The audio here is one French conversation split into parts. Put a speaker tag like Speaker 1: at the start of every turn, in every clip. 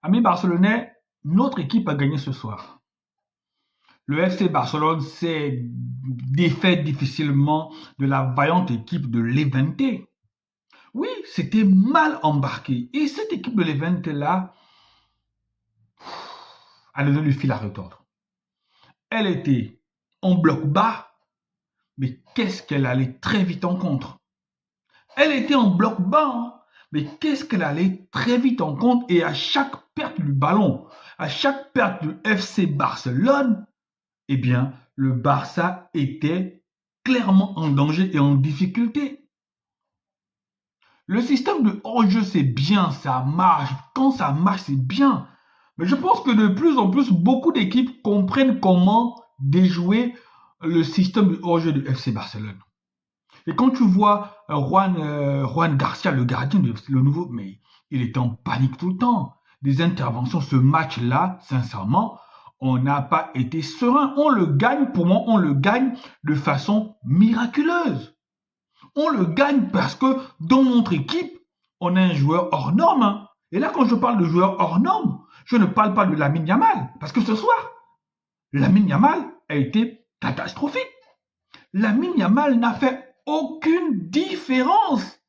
Speaker 1: Amis barcelonais, notre équipe a gagné ce soir. Le FC Barcelone s'est défait difficilement de la vaillante équipe de Levante. Oui, c'était mal embarqué. Et cette équipe de Levante-là a donné le fil à retordre. Elle était en bloc bas, mais qu'est-ce qu'elle allait très vite en contre. Elle était en bloc bas, hein, mais qu'est-ce qu'elle allait très vite en compte. Et à chaque perte du ballon, à chaque perte du FC Barcelone, eh bien, le Barça était clairement en danger et en difficulté. Le système de hors-jeu, c'est bien, ça marche. Quand ça marche, c'est bien. Mais je pense que de plus en plus, beaucoup d'équipes comprennent comment déjouer le système de hors-jeu du FC Barcelone. Et quand tu vois Juan Garcia, le gardien, le nouveau, mais il était en panique tout le temps. Des interventions, ce match-là, sincèrement, on n'a pas été serein. On le gagne, pour moi, on le gagne de façon miraculeuse. On le gagne parce que dans notre équipe, on a un joueur hors norme. Hein. Et là, quand je parle de joueur hors norme, je ne parle pas de Lamine Yamal. Parce que ce soir, Lamine Yamal a été catastrophique. Lamine Yamal n'a fait aucune différence.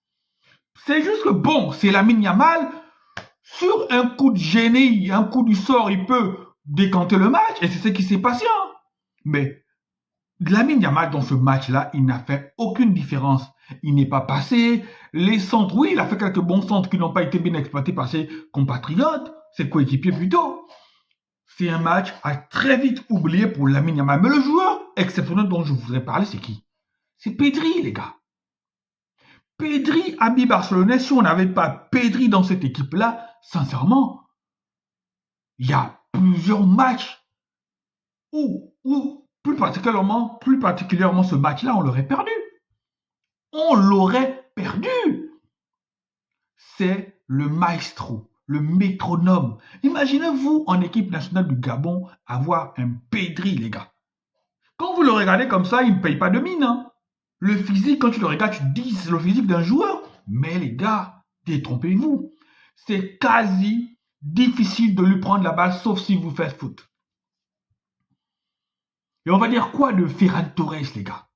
Speaker 1: C'est juste que bon, c'est Lamine Yamal, sur un coup de génie, un coup du sort, il peut décanter le match, et c'est ce qui s'est passé. Hein. Mais Lamine Yamal, dans ce match-là, il n'a fait aucune différence. Il n'est pas passé. Les centres, oui, il a fait quelques bons centres qui n'ont pas été bien exploités par ses compatriotes, ses coéquipiers plutôt. C'est un match à très vite oublier pour Lamine Yamal. Mais le joueur exceptionnel dont je voudrais parler, c'est qui? C'est Pedri, les gars. Pedri, ami barcelonais, si on n'avait pas Pedri dans cette équipe-là, sincèrement, il y a plusieurs matchs où plus particulièrement ce match-là, on l'aurait perdu. On l'aurait perdu. C'est le maestro, le métronome. Imaginez-vous en équipe nationale du Gabon avoir un Pedri, les gars. Quand vous le regardez comme ça, il ne paye pas de mine. Hein. Le physique, quand tu le regardes, tu te dis c'est le physique d'un joueur. Mais les gars, détrompez-vous. C'est quasi difficile de lui prendre la balle, sauf si vous faites foot. Et on va dire quoi de Ferran Torres, les gars?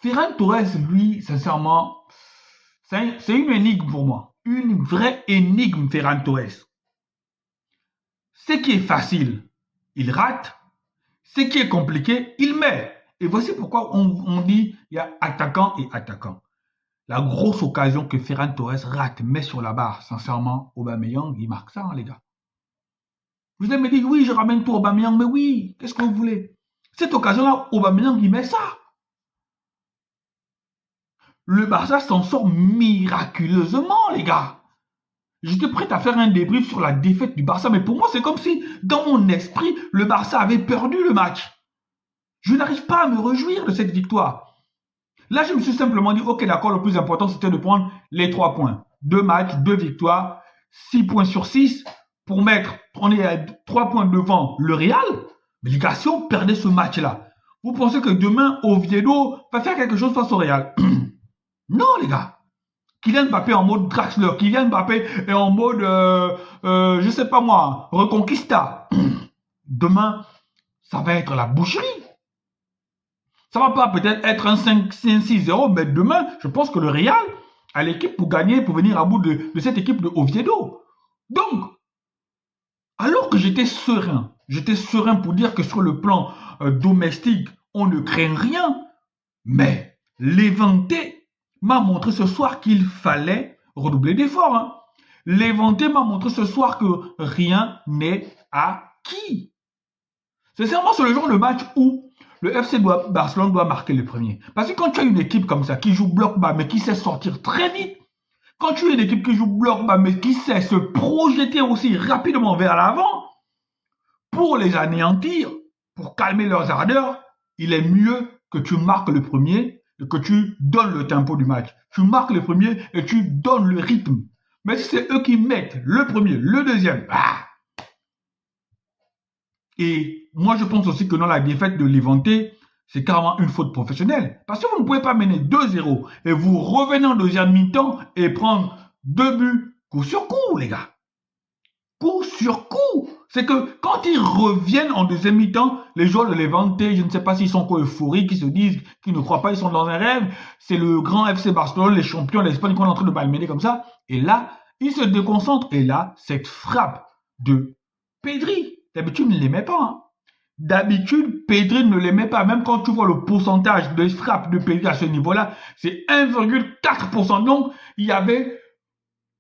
Speaker 1: Ferran Torres, lui, sincèrement, c'est une énigme pour moi. Une vraie énigme, Ferran Torres. Ce qui est facile, il rate. Ce qui est compliqué, il met. Et voici pourquoi on dit il y a attaquant et attaquant. La grosse occasion que Ferran Torres rate, met sur la barre, sincèrement, Aubameyang, il marque ça, hein, les gars. Vous allez me dire, oui, je ramène tout Aubameyang, mais oui, qu'est-ce que vous voulez? Cette occasion-là, Aubameyang, il met ça. Le Barça s'en sort miraculeusement, les gars. J'étais prêt à faire un débrief sur la défaite du Barça, mais pour moi, c'est comme si, dans mon esprit, le Barça avait perdu le match. Je n'arrive pas à me réjouir de cette victoire. Là, je me suis simplement dit, ok, d'accord, le plus important, c'était de prendre les 3 points. 2 matchs, 2 victoires, 6 points sur 6, pour mettre, on est à 3 points devant le Real. Mais les gars, si on perdait ce match-là, vous pensez que demain, Oviedo va faire quelque chose face au Real? Non, les gars. Kylian Mbappé en mode Draxler, Kylian Mbappé est en mode, je sais pas moi, Reconquista. Demain, ça va être la boucherie. Ça va pas peut-être être un 5-6-0, mais demain, je pense que le Real a l'équipe pour gagner, pour venir à bout de cette équipe de Oviedo. Donc, alors que j'étais serein pour dire que sur le plan domestique, on ne craint rien, mais Levante m'a montré ce soir qu'il fallait redoubler d'efforts. Hein. Levante m'a montré ce soir que rien n'est acquis. C'est sûrement sur le genre de match où le FC Barcelone doit marquer le premier. Parce que quand tu as une équipe comme ça, qui joue bloc bas, mais qui sait sortir très vite, quand tu as une équipe qui joue bloc bas, mais qui sait se projeter aussi rapidement vers l'avant, pour les anéantir, pour calmer leurs ardeurs, il est mieux que tu marques le premier et que tu donnes le tempo du match. Tu marques le premier et tu donnes le rythme. Mais si c'est eux qui mettent le premier, le deuxième, Et moi, je pense aussi que dans la défaite de Levante, c'est carrément une faute professionnelle. Parce que vous ne pouvez pas mener 2-0 et vous revenez en deuxième mi-temps et prendre 2 buts coup sur coup, les gars. coup sur coup. C'est que quand ils reviennent en deuxième mi-temps, les joueurs de Levante, je ne sais pas s'ils sont encore euphoriques, ils se disent qu'ils ne croient pas, ils sont dans un rêve. C'est le grand FC Barcelone, les champions d'Espagne qu'on est en train de malmener comme ça. Et là, ils se déconcentrent. Et là, cette frappe de Pedri, d'habitude, il ne l'aimait pas. Hein. D'habitude, Pedri ne l'aimait pas. Même quand tu vois le pourcentage de frappe de Pedri à ce niveau-là, c'est 1,4%. Donc, il y avait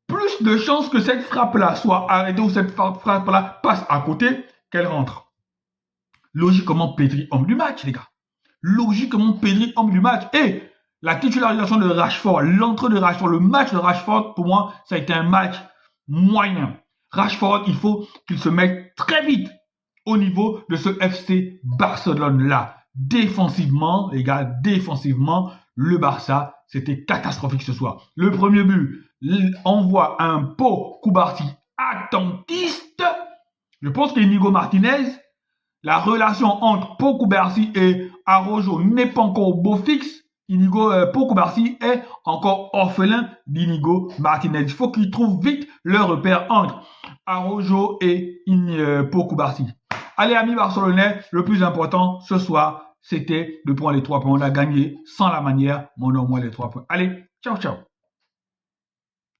Speaker 1: plus de chances que cette frappe-là soit arrêtée ou cette frappe-là passe à côté qu'elle rentre. Logiquement, Pedri, homme du match, les gars. Logiquement, Pedri, homme du match. Et la titularisation de Rashford, l'entrée de Rashford, le match de Rashford, pour moi, ça a été un match moyen. Rashford, il faut qu'il se mette très vite au niveau de ce FC Barcelone-là. Défensivement, les gars, défensivement, le Barça, c'était catastrophique ce soir. Le premier but envoie un Pau Cubarsí attentiste. Je pense qu'Inigo Martinez, la relation entre Pau Cubarsí et Araujo n'est pas encore au beau fixe. Pau Cubarsí est encore orphelin d'Inigo Martinez. Il faut qu'ils trouvent vite leur repère entre Araujo et Pau Cubarsí. Allez, amis barcelonais, le plus important ce soir, c'était de prendre les 3 points. On a gagné sans la manière, mais on a au moins les 3 points. Allez, ciao, ciao.